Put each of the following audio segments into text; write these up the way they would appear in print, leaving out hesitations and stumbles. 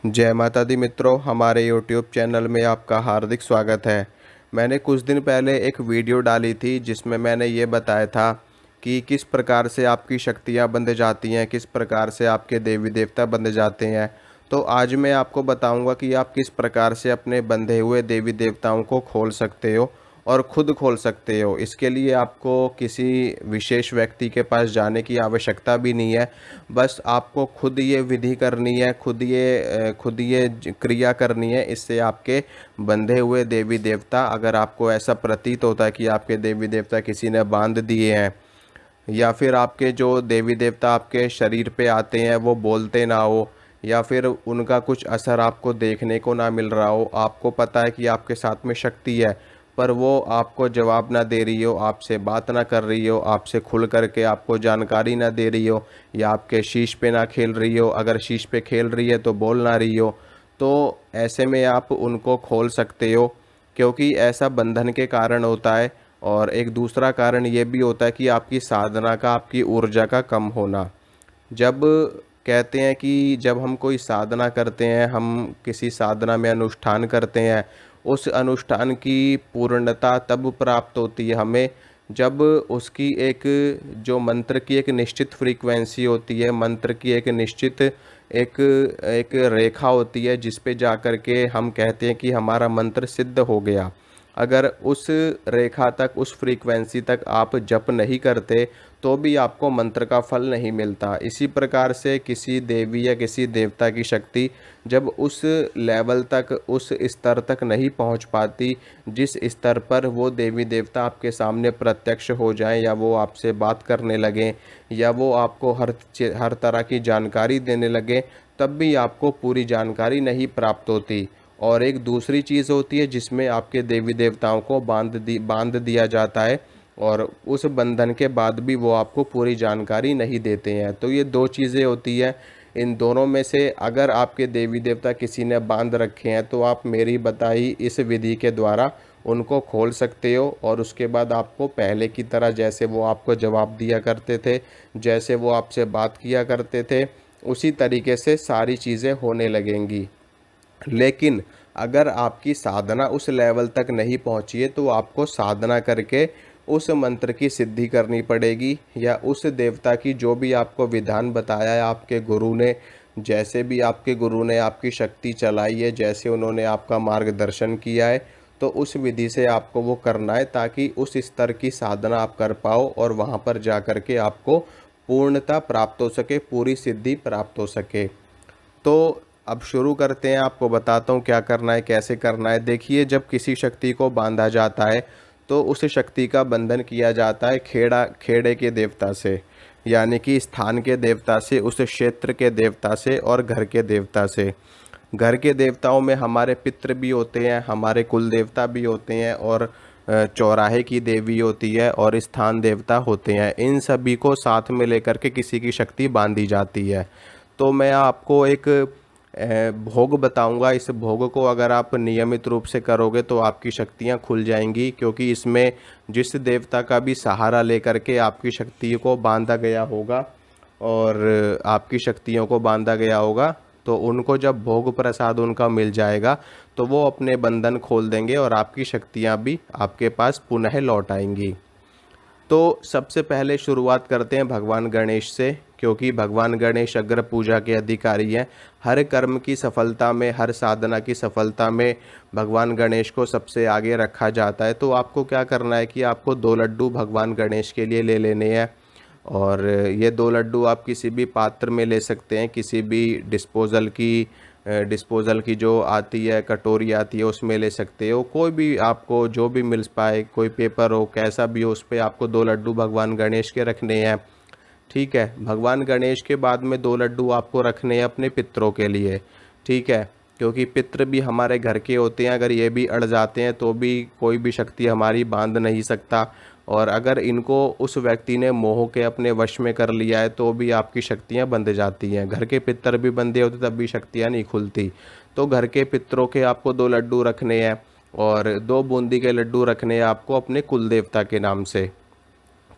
जय माता दी मित्रों, हमारे YouTube चैनल में आपका हार्दिक स्वागत है। मैंने कुछ दिन पहले एक वीडियो डाली थी जिसमें मैंने ये बताया था कि किस प्रकार से आपकी शक्तियाँ बंध जाती हैं, किस प्रकार से आपके देवी देवता बंध जाते हैं। तो आज मैं आपको बताऊंगा कि आप किस प्रकार से अपने बंधे हुए देवी देवताओं को खोल सकते हो और खुद खोल सकते हो। इसके लिए आपको किसी विशेष व्यक्ति के पास जाने की आवश्यकता भी नहीं है। बस आपको खुद ये विधि करनी है, खुद ये क्रिया करनी है। इससे आपके बंधे हुए देवी देवता, अगर आपको ऐसा प्रतीत होता है कि आपके देवी देवता किसी ने बांध दिए हैं, या फिर आपके जो देवी देवता आपके शरीर पे आते हैं वो बोलते ना हो, या फिर उनका कुछ असर आपको देखने को ना मिल रहा हो, आपको पता है कि आपके साथ में शक्ति है पर वो आपको जवाब ना दे रही हो, आपसे बात ना कर रही हो, आपसे खुल करके आपको जानकारी ना दे रही हो, या आपके शीश पे ना खेल रही हो, अगर शीश पे खेल रही है तो बोल ना रही हो, तो ऐसे में आप उनको खोल सकते हो। क्योंकि ऐसा बंधन के कारण होता है। और एक दूसरा कारण ये भी होता है कि आपकी साधना का, आपकी ऊर्जा का कम होना। जब कहते हैं कि जब हम कोई साधना करते हैं, हम किसी साधना में अनुष्ठान करते हैं, उस अनुष्ठान की पूर्णता तब प्राप्त होती है हमें जब उसकी एक, जो मंत्र की एक निश्चित फ्रीक्वेंसी होती है, मंत्र की एक निश्चित एक एक रेखा होती है जिस पे जा कर के हम कहते हैं कि हमारा मंत्र सिद्ध हो गया। अगर उस रेखा तक, उस फ्रीक्वेंसी तक आप जप नहीं करते तो भी आपको मंत्र का फल नहीं मिलता। इसी प्रकार से किसी देवी या किसी देवता की शक्ति जब उस लेवल तक, उस स्तर तक नहीं पहुंच पाती जिस स्तर पर वो देवी देवता आपके सामने प्रत्यक्ष हो जाएं, या वो आपसे बात करने लगें, या वो आपको हर तरह की जानकारी देने लगे, तब भी आपको पूरी जानकारी नहीं प्राप्त होती। और एक दूसरी चीज़ होती है जिसमें आपके देवी देवताओं को बांध दिया जाता है, और उस बंधन के बाद भी वो आपको पूरी जानकारी नहीं देते हैं। तो ये दो चीज़ें होती हैं। इन दोनों में से अगर आपके देवी देवता किसी ने बांध रखे हैं तो आप मेरी बताई इस विधि के द्वारा उनको खोल सकते हो। और उसके बाद आपको पहले की तरह, जैसे वो आपको जवाब दिया करते थे, जैसे वो आपसे बात किया करते थे, उसी तरीके से सारी चीज़ें होने लगेंगी। लेकिन अगर आपकी साधना उस लेवल तक नहीं पहुंची है तो आपको साधना करके उस मंत्र की सिद्धि करनी पड़ेगी, या उस देवता की जो भी आपको विधान बताया है आपके गुरु ने, जैसे भी आपके गुरु ने आपकी शक्ति चलाई है, जैसे उन्होंने आपका मार्गदर्शन किया है, तो उस विधि से आपको वो करना है ताकि उस स्तर की साधना आप कर पाओ और वहाँ पर जा कर के आपको पूर्णता प्राप्त हो सके, पूरी सिद्धि प्राप्त हो सके। तो अब शुरू करते हैं, आपको बताता हूँ क्या करना है, कैसे करना है। देखिए, जब किसी शक्ति को बांधा जाता है तो उस शक्ति का बंधन किया जाता है खेड़े के देवता से, यानी कि स्थान के देवता से, उस क्षेत्र के देवता से और घर के देवता से। घर के देवताओं में हमारे पितृ भी होते हैं, हमारे कुल देवता भी होते हैं, और चौराहे की देवी होती है, और स्थान देवता होते हैं। इन सभी को साथ में लेकर के किसी की शक्ति बांधी जाती है। तो मैं आपको एक भोग बताऊंगा। इस भोग को अगर आप नियमित रूप से करोगे तो आपकी शक्तियां खुल जाएंगी, क्योंकि इसमें जिस देवता का भी सहारा लेकर के आपकी शक्ति को बांधा गया होगा, और आपकी शक्तियों को बांधा गया होगा, तो उनको जब भोग प्रसाद उनका मिल जाएगा तो वो अपने बंधन खोल देंगे और आपकी शक्तियां भी आपके पास पुनः लौट आएंगी। तो सबसे पहले शुरुआत करते हैं भगवान गणेश से, क्योंकि भगवान गणेश अग्र पूजा के अधिकारी हैं। हर कर्म की सफलता में, हर साधना की सफलता में भगवान गणेश को सबसे आगे रखा जाता है। तो आपको क्या करना है कि आपको 2 लड्डू भगवान गणेश के लिए ले लेने हैं। और ये 2 लड्डू आप किसी भी पात्र में ले सकते हैं, किसी भी डिस्पोज़ल की जो आती है, कटोरी आती है, उसमें ले सकते हो। कोई भी आपको जो भी मिल पाए, कोई पेपर हो, कैसा भी हो, उस पर आपको 2 लड्डू भगवान गणेश के रखने हैं। ठीक है। भगवान गणेश के बाद में 2 लड्डू आपको रखने हैं अपने पितरों के लिए। ठीक है। क्योंकि पितृ भी हमारे घर के होते हैं, अगर ये भी अड़ जाते हैं तो भी कोई भी शक्ति हमारी बांध नहीं सकता। और अगर इनको उस व्यक्ति ने मोह के अपने वश में कर लिया है तो भी आपकी शक्तियां बंध जाती हैं। घर के पितर भी बंधे होते तब भी शक्तियां नहीं खुलती। तो घर के पितरों के आपको 2 लड्डू रखने हैं, और 2 बूंदी के लड्डू रखने हैं आपको अपने कुल देवता के नाम से।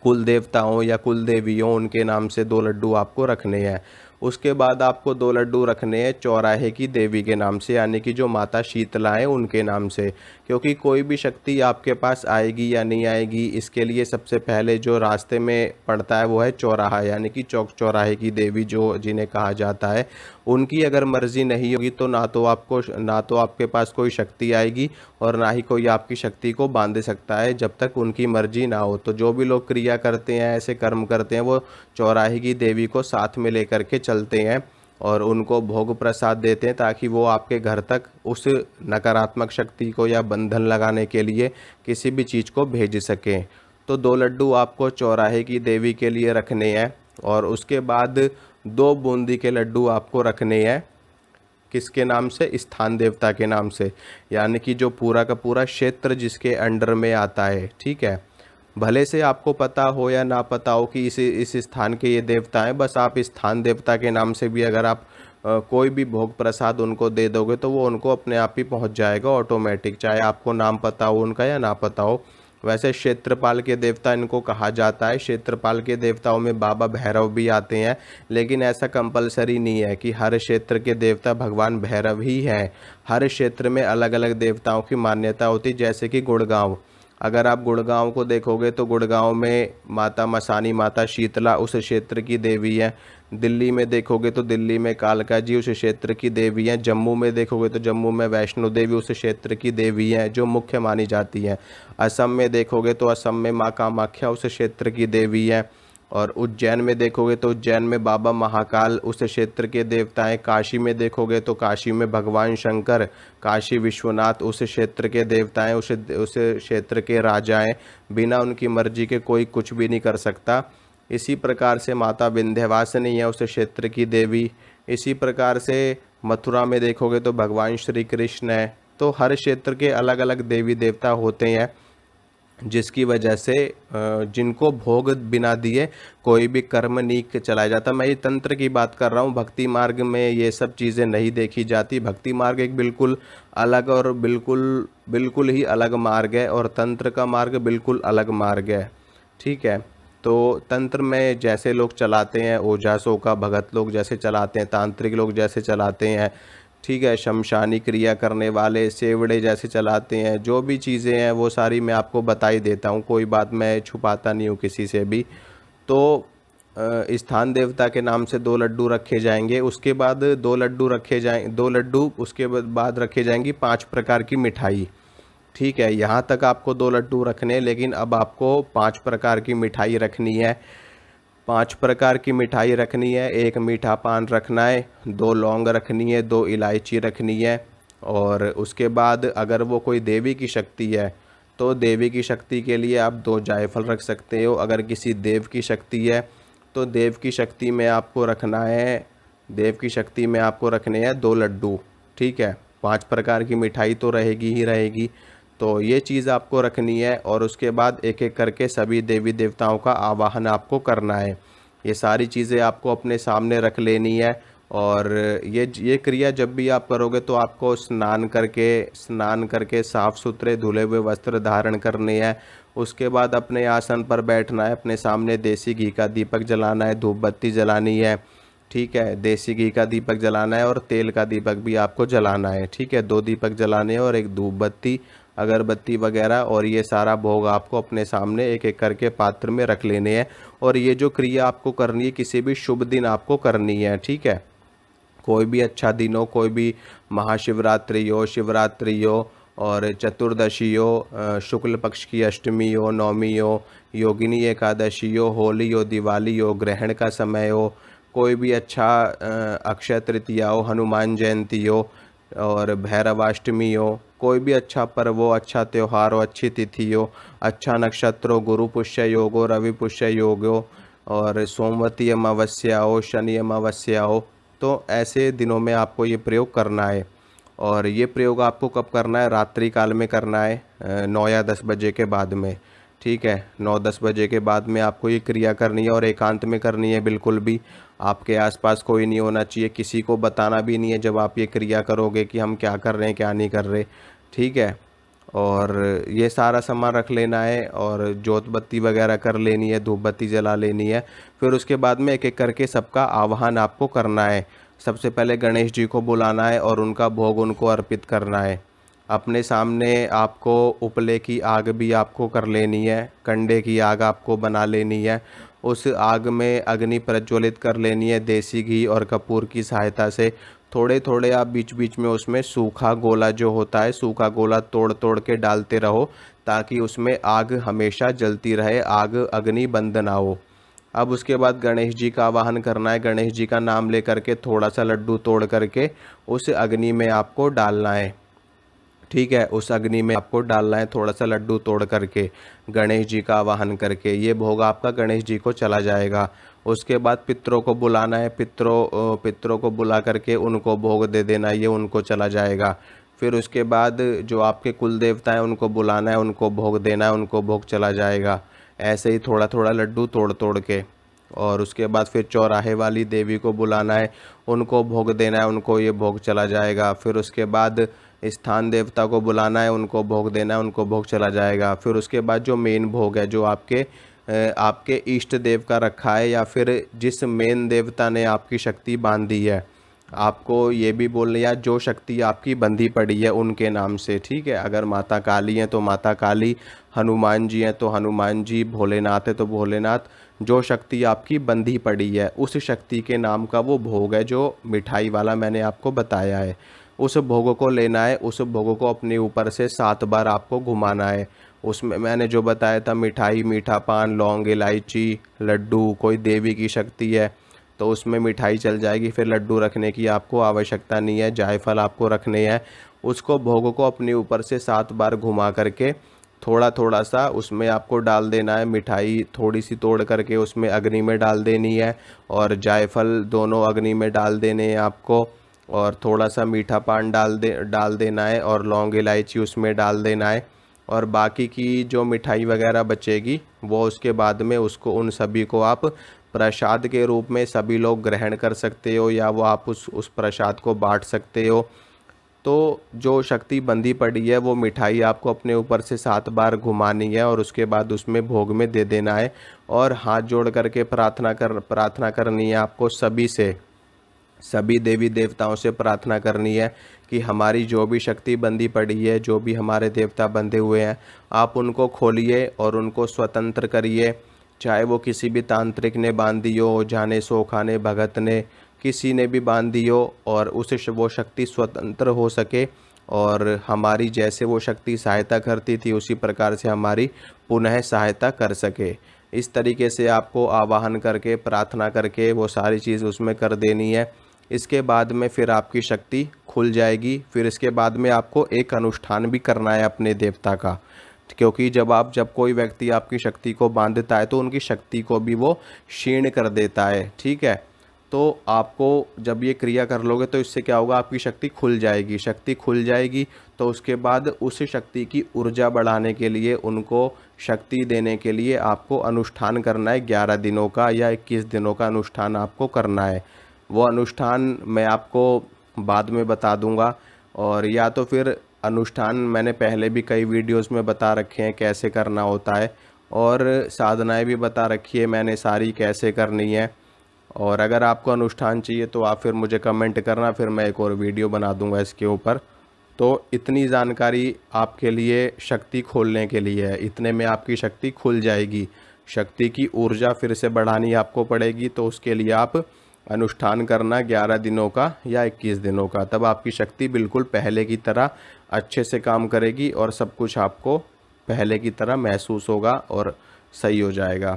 कुल देवताओं या कुल देवियों, उनके नाम से 2 लड्डू आपको रखने हैं। उसके बाद आपको 2 लड्डू रखने हैं चौराहे की देवी के नाम से, यानी कि जो माता शीतला है उनके नाम से। क्योंकि कोई भी शक्ति आपके पास आएगी या नहीं आएगी, इसके लिए सबसे पहले जो रास्ते में पड़ता है वो है चौराहा, यानी कि चौक चौराहे की देवी जो जिन्हें कहा जाता है। उनकी अगर मर्ज़ी नहीं होगी तो ना तो आपके पास कोई शक्ति आएगी और ना ही कोई आपकी शक्ति को बांध सकता है जब तक उनकी मर्ज़ी ना हो। तो जो भी लोग क्रिया करते हैं, ऐसे कर्म करते हैं, वो चौराहे की देवी को साथ में लेकर के चलते हैं और उनको भोग प्रसाद देते हैं, ताकि वो आपके घर तक उस नकारात्मक शक्ति को या बंधन लगाने के लिए किसी भी चीज़ को भेज सकें। तो 2 लड्डू आपको चौराहे की देवी के लिए रखने हैं और उसके बाद 2 बूंदी के लड्डू आपको रखने हैं। किसके नाम से? स्थान देवता के नाम से, यानी कि जो पूरा का पूरा क्षेत्र जिसके अंडर में आता है। ठीक है, भले से आपको पता हो या ना पता हो कि इस स्थान के ये देवता हैं, बस आप स्थान देवता के नाम से भी अगर आप कोई भी भोग प्रसाद उनको दे दोगे तो वो उनको अपने आप ही पहुंच जाएगा ऑटोमेटिक, चाहे आपको नाम पता हो उनका या ना पता हो। वैसे क्षेत्रपाल के देवता इनको कहा जाता है। क्षेत्रपाल के देवताओं में बाबा भैरव भी आते हैं, लेकिन ऐसा कंपलसरी नहीं है कि हर क्षेत्र के देवता भगवान भैरव ही हैं। हर क्षेत्र में अलग अलग देवताओं की मान्यता होती, जैसे कि गुड़गांव। अगर आप गुड़गांव को देखोगे तो गुड़गांव में माता मसानी, माता शीतला उस क्षेत्र की देवी है। दिल्ली में देखोगे तो दिल्ली में कालका जी उस क्षेत्र की देवी हैं। जम्मू में देखोगे तो जम्मू में वैष्णो देवी उस क्षेत्र की देवी हैं, जो मुख्य मानी जाती हैं। असम में देखोगे तो असम में माँ कामाख्या उस क्षेत्र की देवी हैं। और उज्जैन में देखोगे तो उज्जैन में बाबा महाकाल उस क्षेत्र के देवता हैं। काशी में देखोगे तो काशी में भगवान शंकर, काशी विश्वनाथ उस क्षेत्र के देवता हैं, उस क्षेत्र के राजा हैं। बिना उनकी मर्जी के कोई कुछ भी नहीं कर सकता। इसी प्रकार से माता विंध्यवासिनी है उस क्षेत्र की देवी। इसी प्रकार से मथुरा में देखोगे तो भगवान श्री कृष्ण है। तो हर क्षेत्र के अलग अलग देवी देवता होते हैं, जिसकी वजह से जिनको भोग बिना दिए कोई भी कर्म नहीं चलाया जाता। मैं ये तंत्र की बात कर रहा हूँ, भक्ति मार्ग में ये सब चीज़ें नहीं देखी जाती। भक्ति मार्ग एक बिल्कुल अलग और बिल्कुल ही अलग मार्ग है, और तंत्र का मार्ग बिल्कुल अलग मार्ग है। ठीक है, तो तंत्र में जैसे लोग चलाते हैं, ओझा का भगत लोग जैसे चलाते हैं, तांत्रिक लोग जैसे चलाते हैं, ठीक है, शमशानी क्रिया करने वाले सेवड़े जैसे चलाते हैं, जो भी चीज़ें हैं वो सारी मैं आपको बता ही देता हूँ। कोई बात मैं छुपाता नहीं हूँ किसी से भी। तो स्थान देवता के नाम से 2 लड्डू रखे जाएंगे। उसके बाद 2 लड्डू रखे जाएंगे, 2 लड्डू उसके बाद रखे जाएंगी 5 प्रकार की मिठाई। ठीक है, यहाँ तक आपको 2 लड्डू रखने, लेकिन अब आपको 5 प्रकार की मिठाई रखनी है। 5 प्रकार की मिठाई रखनी है। 1 मीठा पान रखना है, 2 लौंग रखनी है, 2 इलायची रखनी है। और उसके बाद अगर वो कोई देवी की शक्ति है तो देवी की शक्ति के लिए आप 2 जायफल रख सकते हो। अगर किसी देव की शक्ति है तो देव की शक्ति में आपको रखना है, देव की शक्ति में आपको रखने हैं 2 लड्डू। ठीक है, 5 प्रकार की मिठाई तो रहेगी ही रहेगी। तो ये चीज़ आपको रखनी है, और उसके बाद एक एक करके सभी देवी देवताओं का आवाहन आपको करना है। ये सारी चीज़ें आपको अपने सामने रख लेनी है। और ये क्रिया जब भी आप करोगे तो आपको स्नान करके साफ़ सुथरे धुले हुए वस्त्र धारण करने हैं। उसके बाद अपने आसन पर बैठना है, अपने सामने देसी घी का दीपक जलाना है, धूप बत्ती जलानी है। ठीक है, देसी घी का दीपक जलाना है और तेल का दीपक भी आपको जलाना है। ठीक है, 2 दीपक जलाने हैं और 1 धूप बत्ती, अगरबत्ती वगैरह। और ये सारा भोग आपको अपने सामने एक एक करके पात्र में रख लेने हैं। और ये जो क्रिया आपको करनी है किसी भी शुभ दिन आपको करनी है। ठीक है, कोई भी अच्छा दिन हो, कोई भी महाशिवरात्रि हो, शिवरात्रि हो, और चतुर्दशी हो, शुक्ल पक्ष की अष्टमी हो, नवमी हो, योगिनी एकादशी हो, होली हो, दिवाली हो, ग्रहण का समय हो, कोई भी अच्छा अक्षय तृतीया हो, हनुमान जयंती हो, और भैरवाष्टमी हो, कोई भी अच्छा पर्व हो, अच्छा त्यौहार हो, अच्छी तिथि हो, अच्छा नक्षत्र हो, गुरु पुष्य योग हो, रवि पुष्य योग हो, और सोमवती अमावस्या हो, शनि अमावस्या हो, तो ऐसे दिनों में आपको ये प्रयोग करना है। और ये प्रयोग आपको कब करना है? रात्रि काल में करना है, 9 या 10 बजे के बाद में। ठीक है, 9-10 बजे के बाद में आपको ये क्रिया करनी है, और एकांत में करनी है। बिल्कुल भी आपके आसपास कोई नहीं होना चाहिए, किसी को बताना भी नहीं है जब आप ये क्रिया करोगे कि हम क्या कर रहे हैं क्या नहीं कर रहे। ठीक है, और ये सारा सामान रख लेना है और जोत बत्ती वगैरह कर लेनी है, धूप बत्ती जला लेनी है। फिर उसके बाद में एक एक करके सबका आवाहन आपको करना है। सबसे पहले गणेश जी को बुलाना है और उनका भोग उनको अर्पित करना है। अपने सामने आपको उपले की आग भी आपको कर लेनी है, कंडे की आग आपको बना लेनी है। उस आग में अग्नि प्रज्वलित कर लेनी है देसी घी और कपूर की सहायता से। थोड़े थोड़े आप बीच बीच में उसमें सूखा गोला जो होता है, सूखा गोला तोड़ तोड़ के डालते रहो ताकि उसमें आग हमेशा जलती रहे, आग अग्नि बंद ना हो। अब उसके बाद गणेश जी का आवाहन करना है। गणेश जी का नाम लेकर के थोड़ा सा लड्डू तोड़ करके उस अग्नि में आपको डालना है। ठीक है, उस अग्नि में आपको डालना है थोड़ा सा लड्डू तोड़ करके, गणेश जी का आवाहन करके। ये भोग आपका गणेश जी को चला जाएगा। उसके बाद पितरों को बुलाना है, पितरों को बुला करके उनको भोग दे देना, ये उनको चला जाएगा। फिर उसके बाद जो आपके कुल देवता हैं उनको बुलाना है, उनको भोग देना है, उनको भोग चला जाएगा। ऐसे ही थोड़ा थोड़ा लड्डू तोड़ तोड़ के। और उसके बाद फिर चौराहे वाली देवी को बुलाना है, उनको भोग देना है, उनको ये भोग चला जाएगा। फिर उसके बाद स्थान देवता को बुलाना है, उनको भोग देना है, उनको भोग चला जाएगा। फिर उसके बाद जो मेन भोग है, जो आपके इष्ट देव का रखा है या फिर जिस मेन देवता ने आपकी शक्ति बांधी है, आपको ये भी बोलना या जो शक्ति आपकी बंधी पड़ी है उनके नाम से। ठीक है, अगर माता काली हैं तो माता काली, हनुमान जी हैं तो हनुमान जी, भोलेनाथ है तो भोलेनाथ। जो शक्ति आपकी बंधी पड़ी है उस शक्ति के नाम का वो भोग है जो मिठाई वाला मैंने आपको बताया है। उस भोग को लेना है, उस भोग को अपने ऊपर से 7 बार आपको घुमाना है। उसमें मैंने जो बताया था, मिठाई, मीठा पान, लौंग, इलायची, लड्डू, कोई देवी की शक्ति है तो उसमें मिठाई चल जाएगी। फिर लड्डू रखने की आपको आवश्यकता नहीं है, जायफल आपको रखने हैं। उसको भोग को अपने ऊपर से 7 बार घुमा करके थोड़ा थोड़ा सा उसमें आपको डाल देना है। मिठाई थोड़ी सी तोड़ करके उसमें अग्नि में डाल देनी है और जायफल दोनों अग्नि में डाल देने हैं आपको। और थोड़ा सा मीठा पान डाल देना है और लौंग इलायची उसमें डाल देना है। और बाकी की जो मिठाई वगैरह बचेगी वो उसके बाद में उसको उन सभी को आप प्रसाद के रूप में सभी लोग ग्रहण कर सकते हो या वो आप उस प्रसाद को बांट सकते हो। तो जो शक्ति बंधी पड़ी है वो मिठाई आपको अपने ऊपर से 7 बार घुमानी है और उसके बाद उसमें भोग में दे देना है। और हाथ जोड़ करके प्रार्थना करनी है आपको सभी देवी देवताओं से प्रार्थना करनी है कि हमारी जो भी शक्ति बंधी पड़ी है, जो भी हमारे देवता बंधे हुए हैं, आप उनको खोलिए और उनको स्वतंत्र करिए। चाहे वो किसी भी तांत्रिक ने बांधी हो, जाने सो खाने भगत ने, किसी ने भी बांधी हो, और उसे वो शक्ति स्वतंत्र हो सके और हमारी जैसे वो शक्ति सहायता करती थी उसी प्रकार से हमारी पुनः सहायता कर सके। इस तरीके से आपको आवाहन करके प्रार्थना करके वो सारी चीज़ उसमें कर देनी है। इसके बाद में फिर आपकी शक्ति खुल जाएगी। फिर इसके बाद में आपको एक अनुष्ठान भी करना है अपने देवता का, क्योंकि जब कोई व्यक्ति आपकी शक्ति को बांधता है तो उनकी शक्ति को भी वो क्षीण कर देता है। ठीक है, तो आपको जब ये क्रिया कर लोगे तो इससे क्या होगा, आपकी शक्ति खुल जाएगी। शक्ति खुल जाएगी तो उसके बाद उस शक्ति की ऊर्जा बढ़ाने के लिए, उनको शक्ति देने के लिए आपको अनुष्ठान करना है। 11 दिनों का या 21 दिनों का अनुष्ठान आपको करना है। वो अनुष्ठान मैं आपको बाद में बता दूंगा। और या तो फिर अनुष्ठान मैंने पहले भी कई वीडियोस में बता रखे हैं कैसे करना होता है, और साधनाएं भी बता रखी है मैंने सारी कैसे करनी है। और अगर आपको अनुष्ठान चाहिए तो आप फिर मुझे कमेंट करना, फिर मैं एक और वीडियो बना दूंगा इसके ऊपर। तो इतनी जानकारी आपके लिए शक्ति खोलने के लिए है, इतने में आपकी शक्ति खुल जाएगी। शक्ति की ऊर्जा फिर से बढ़ानी आपको पड़ेगी, तो उसके लिए आप अनुष्ठान करना 11 दिनों का या 21 दिनों का। तब आपकी शक्ति बिल्कुल पहले की तरह अच्छे से काम करेगी और सब कुछ आपको पहले की तरह महसूस होगा और सही हो जाएगा।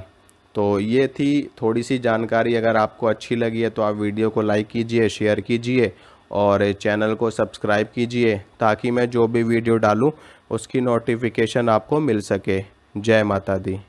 तो ये थी थोड़ी सी जानकारी। अगर आपको अच्छी लगी है तो आप वीडियो को लाइक कीजिए, शेयर कीजिए और चैनल को सब्सक्राइब कीजिए ताकि मैं जो भी वीडियो डालूँ उसकी नोटिफिकेशन आपको मिल सके। जय माता दी।